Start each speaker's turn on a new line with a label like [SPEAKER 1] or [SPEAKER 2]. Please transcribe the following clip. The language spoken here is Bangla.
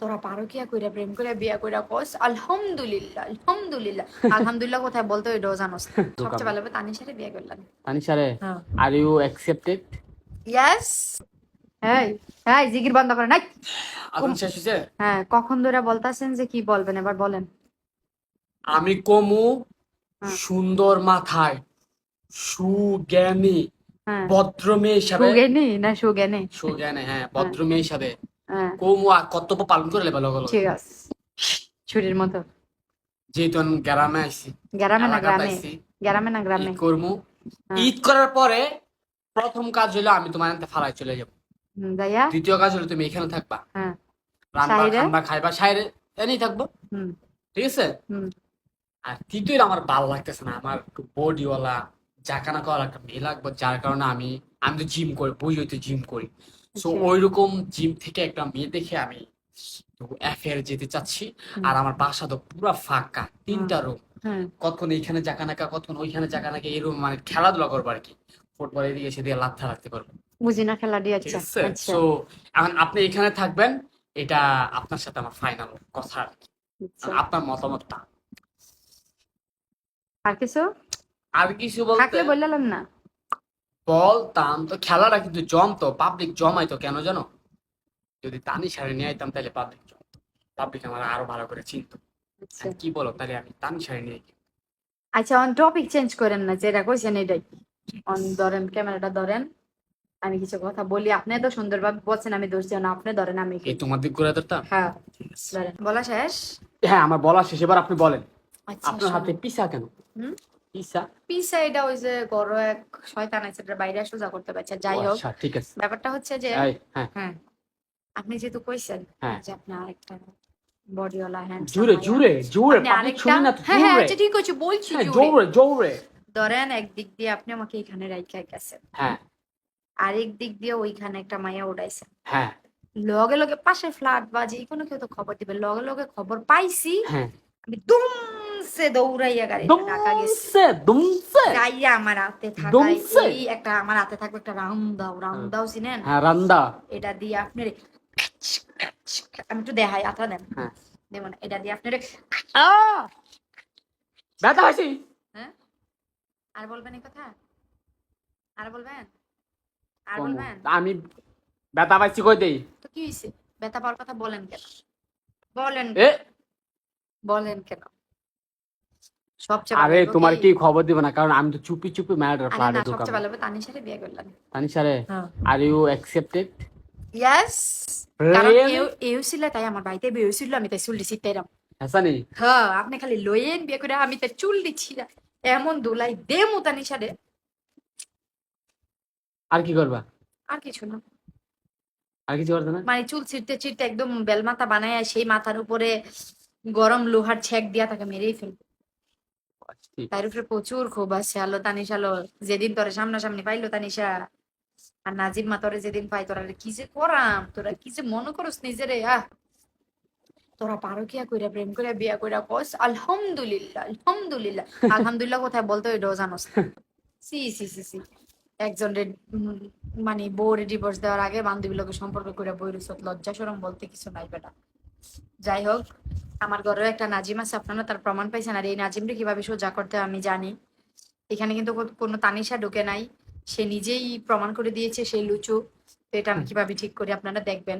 [SPEAKER 1] তোরা পারকিয়া কইরা প্রেম কইরা বিয়া কইরা কস আলহামদুলিল্লাহ আলহামদুলিল্লাহ আলহামদুলিল্লাহ কোথায় বলতে ওইটাও জানোস না। সবচেয়ে ভালো হবে তানিশারে বিয়া করলাম।
[SPEAKER 2] তানিশারে
[SPEAKER 1] হ্যাঁ
[SPEAKER 2] আর ইউ অ্যাকসেপ্টেড?
[SPEAKER 1] ইয়েস। এই এই জিগির বন্ধ করেন নাই।
[SPEAKER 2] আগুন শেষ হয়েছে?
[SPEAKER 1] হ্যাঁ কখন ধরে বলতাছেন যে কি বলবেন এবার বলেন।
[SPEAKER 2] আমি কমু
[SPEAKER 1] হ্যাঁ
[SPEAKER 2] সুন্দর মাথায় সুজ্ঞানী
[SPEAKER 1] হ্যাঁ
[SPEAKER 2] ভদ্র মেয়ে হিসাবে,
[SPEAKER 1] সুগেনি না সুগেনি?
[SPEAKER 2] সুজ্ঞানী হ্যাঁ
[SPEAKER 1] হ্যাঁ
[SPEAKER 2] ভদ্র মেয়ে হিসাবে
[SPEAKER 1] হ্যাঁ
[SPEAKER 2] কমু আর কর্তব্য পালন করে লেবা লগে লগে।
[SPEAKER 1] ঠিক আছে ছুরির মতো।
[SPEAKER 2] যেহেতু আমি গ্রামে আইছি,
[SPEAKER 1] গ্রামে না
[SPEAKER 2] এলাকাতে
[SPEAKER 1] গ্রামে?
[SPEAKER 2] আইছি,
[SPEAKER 1] গ্রামে না গ্রামে?
[SPEAKER 2] ঈদ করমু।
[SPEAKER 1] হ্যাঁ
[SPEAKER 2] ঈদ করার পরে প্রথম কাজ হলো আমি তোমার এনতে ফালাই চলে যাবো।
[SPEAKER 1] যাইয়া
[SPEAKER 2] দ্বিতীয় কাজ হলো তুমি এখানে থাকবা,
[SPEAKER 1] হ্যাঁ
[SPEAKER 2] রান্না
[SPEAKER 1] সাইরে
[SPEAKER 2] খান্না খাইবা, সাইরে এনেই থাকবো,
[SPEAKER 1] হুম
[SPEAKER 2] ঠিক আছে?
[SPEAKER 1] হুম
[SPEAKER 2] আর তৃতীয় আমার ভালো লাগতেছে না, আমার একটু বডিওয়ালা জাকানা করার একটা মেয়ে লাগবে, যার কারণে আমি আমি তো জিম করি, বুঝি হইতে জিম করি। সো
[SPEAKER 1] আচ্ছা
[SPEAKER 2] ওইরকম জিম থেকে একটা মেয়ে দেখে আমি অ্যাফেয়ার যেতে চাচ্ছি।
[SPEAKER 1] হুম
[SPEAKER 2] আর আমার বাসা তো পুরো ফাঁকা,
[SPEAKER 1] হুম
[SPEAKER 2] 3টা রুম,
[SPEAKER 1] হুম
[SPEAKER 2] কতক্ষণ এইখানে জাকানাকা, কতক্ষণ ওইখানে জাকানাকা, এরকম মানে খেলাধুলা করবো আর কি, ফুটবল এদিকে সেদিকে লাথা রাখতে পারবো,
[SPEAKER 1] বুঝি না খেলা দিয়ে।
[SPEAKER 2] ঠিক
[SPEAKER 1] আচ্ছা
[SPEAKER 2] আছে?
[SPEAKER 1] আচ্ছা
[SPEAKER 2] সো এখন আপনি এখানে থাকবেন, এটা আপনার সাথে আমার ফাইনাল কথা আর কি।
[SPEAKER 1] আচ্ছা
[SPEAKER 2] আপনার মতামতটা।
[SPEAKER 1] আর কিছু
[SPEAKER 2] আর কিছু বলতে
[SPEAKER 1] থাকলে বললাম না।
[SPEAKER 2] বলতাম তো, খেলাটা কিন্তু জমতো, পাবলিক জমাইতো কেন জানো? যদি তানিশারে নিয়ে আইতাম তাহলে পাবলিক জমতো, পাবলিক আমার আরো ভালো করে চিনতো।
[SPEAKER 1] আচ্ছা
[SPEAKER 2] কি বলো, তাহলে আমি তানিশারে নিয়ে আইতাম।
[SPEAKER 1] আচ্ছা অন টপিক চেঞ্জ করেন না, যেটা কইছেন এটাই অন ধরেন, ক্যামেরাটা ধরেন, আমি কিছু কথা বলি। আপনি তো সুন্দরভাবে বলছেন, আমি ধরছি না, আপনি ধরেন আমি
[SPEAKER 2] এই তোমার দিক করে ধরতাম।
[SPEAKER 1] হ্যাঁ
[SPEAKER 2] ঠিক আছে।
[SPEAKER 1] ধরেন। বলা শেষ?
[SPEAKER 2] হ্যাঁ আমার বলা শেষ, এবার আপনি বলেন।
[SPEAKER 1] আচ্ছা
[SPEAKER 2] আপনার হাতে
[SPEAKER 1] শোনেন।
[SPEAKER 2] পিসা কেন?
[SPEAKER 1] হুম
[SPEAKER 2] পিসা?
[SPEAKER 1] পিসা এটা ওই যে বড় এক শয়তান আছে, এটা বাইরে সোজা করতে পারছে।
[SPEAKER 2] ও
[SPEAKER 1] যাই হোক
[SPEAKER 2] আচ্ছা ঠিক আছে।
[SPEAKER 1] ব্যাপারটা হচ্ছে যে
[SPEAKER 2] হ্যাঁ
[SPEAKER 1] হ্যাঁ আপনি যেহেতু কইছেন
[SPEAKER 2] হ্যাঁ,
[SPEAKER 1] যে আপনি আরেকটা বডিওয়ালা হ্যান্ডসাম
[SPEAKER 2] জোরে
[SPEAKER 1] মাইয়া,
[SPEAKER 2] জোরে জোরে,
[SPEAKER 1] আপনি
[SPEAKER 2] পাবলিক
[SPEAKER 1] আরেকটা
[SPEAKER 2] শুনি না তো,
[SPEAKER 1] হ্যাঁ হ্যাঁ
[SPEAKER 2] জোরে।
[SPEAKER 1] আচ্ছা ঠিক আছে বলছি
[SPEAKER 2] হ্যাঁ
[SPEAKER 1] জোরে।
[SPEAKER 2] জোরে জোরে।
[SPEAKER 1] ধরেন একদিক দিয়ে আপনি আমাকে এখানে রাইখা গেছেন,
[SPEAKER 2] হ্যাঁ
[SPEAKER 1] আরেক দিক দিয়ে ওইখানে একটা মাইয়া উঠাইছেন,
[SPEAKER 2] হ্যাঁ
[SPEAKER 1] লগে লগে পাশে ফ্ল্যাট বা যে কোনো কেউ তো খবর দিবে, লগে লগে খবর পাইছি।
[SPEAKER 2] হ্যাঁ,
[SPEAKER 1] আমি দুমসে দৌড়াইয়া গাড়িটা ঢাকা গেছি।
[SPEAKER 2] দুমসে দুমসে
[SPEAKER 1] যাইয়া আমার হাতে থাকায়
[SPEAKER 2] দুমসে।
[SPEAKER 1] ওই একটা, আমার হাতে থাকবে একটা রামদাও, রামদাও চিনেন?
[SPEAKER 2] হ্যাঁ রান্দা।
[SPEAKER 1] এটা দিয়ে আপনার আমি একটু দেখাই, আঠা দেন
[SPEAKER 2] হ্যাঁ
[SPEAKER 1] যেমন এটা দিয়ে আপনার
[SPEAKER 2] ব্যথা হয়েছি।
[SPEAKER 1] হ্যাঁ আর বলবেন এই কথা? আর বলবেন? আর
[SPEAKER 2] কমু।
[SPEAKER 1] বলবেন?
[SPEAKER 2] আমি ব্যথা পাইছি কই দেই?
[SPEAKER 1] তো কি হয়েছে? ব্যথা পাওয়ার কথা বলেন কেন? বলেন
[SPEAKER 2] এ
[SPEAKER 1] বলেন কেন? সবচেয়ে ভালো
[SPEAKER 2] আরে
[SPEAKER 1] হইব
[SPEAKER 2] তোমার
[SPEAKER 1] কি?
[SPEAKER 2] কি খবর দিব না, কারণ আমি তো চুপি চুপি ম্যাডার
[SPEAKER 1] আরে
[SPEAKER 2] ফ্ল্যাটে
[SPEAKER 1] না
[SPEAKER 2] ঢুকাবো।
[SPEAKER 1] সবচেয়ে ভালো হবে তানিশারে বিয়ে করলাম।
[SPEAKER 2] তানিশারে
[SPEAKER 1] হ্যাঁ
[SPEAKER 2] আর ইউ অ্যাকসেপ্টেড?
[SPEAKER 1] ইয়েস। কারণ
[SPEAKER 2] রিয়েলি?
[SPEAKER 1] এও ছিল তাই আমার বাড়িতে বিয়ে হয়েছিল, আমি তাই চুল দিছি তাইরাম।
[SPEAKER 2] হাসানি?
[SPEAKER 1] হ্যাঁ আপনি খালি লইয়েন বিয়ে করে, আমি তাই চুল দিচ্ছি না, এমন দোলাই দেমু তানিশারে।
[SPEAKER 2] আর কি করবা?
[SPEAKER 1] আর কিছু না,
[SPEAKER 2] আর কিছু করতে না?
[SPEAKER 1] মানে চুল ছিঁড়তে ছিঁড়তে একদম বেলমাথা বানায় সেই মাথার উপরে গরম লোহার ছেক দিয়া তাকে মেরেই ফেলবো।
[SPEAKER 2] আচ্ছা, ঠিক
[SPEAKER 1] তার
[SPEAKER 2] আছে।
[SPEAKER 1] উপরে প্রচুর ক্ষোভ আছে। আলো তানিশা আলো, যেদিন তোরে সামনাসামনি পাইলো তানিশা আর নাজিব মা তোরে যেদিন পাই, তোরা কি যে করাম, তোরা কি যে মনে করস নিজেরে। তোরা পারকিয়া কইরা প্রেম কইরা বিয়া কইরা কস আলহামদুলিল্লাহ আলহামদুলিল্লাহ আলহামদুলিল্লাহ কোথায় বলতে ওইটাও জানোস না। সি সি সি সি একজনের মানে বউরে ডিভোর্স দেওয়ার আগে বান্ধবী লোকের সম্পর্ক করে বই রইছত, লজ্জা শরম বলতে কিছু নাই বেটা। যাই হোক আমার ঘরেও একটা নাজিম আছে, আপনারা তার প্রমাণ পাইছেন। আর এই নাজিমটা কিভাবে সোজা করতে হয় আমি জানি। এখানে কিন্তু কোনো তানিশা ঢুকে নাই, সে নিজেই প্রমাণ করে দিয়েছে সেই লুচু। তো এটা আমি কিভাবে ঠিক করি আপনারা দেখবেন।